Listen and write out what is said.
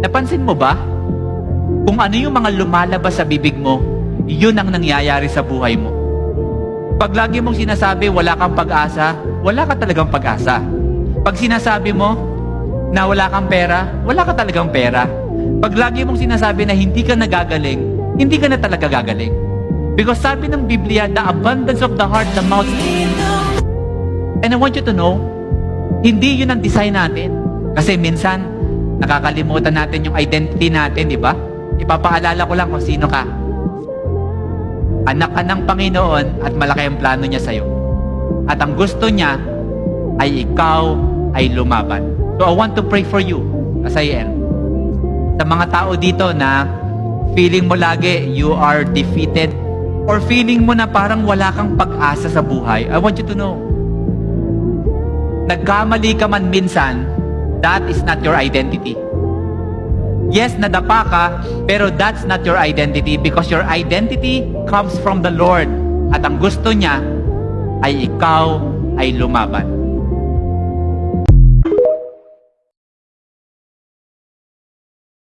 Napansin mo ba? Kung ano yung mga lumalabas sa bibig mo, yun ang nangyayari sa buhay mo. Pag lagi mong sinasabi wala kang pag-asa, wala ka talagang pag-asa. Pag sinasabi mo na wala kang pera, wala ka talagang pera. Pag lagi mong sinasabi na hindi ka nagagaling, hindi ka na talaga gagaling. Because sabi ng Biblia, the abundance of the heart, the mouth. And I want you to know, hindi yun ang design natin. Kasi minsan, nakakalimutan natin yung identity natin, di ba? Ipapaalala ko lang kung sino ka. Anak ka ng Panginoon at malaki ang plano niya sa'yo. At ang gusto niya ay ikaw ay lumaban. So I want to pray for you as I end. Sa mga tao dito na feeling mo lagi you are defeated or feeling mo na parang wala kang pag-asa sa buhay, I want you to know, nagkamali ka man minsan, that is not your identity. Yes, nadapa ka, pero that's not your identity because your identity comes from the Lord. At ang gusto niya ay ikaw ay lumaban.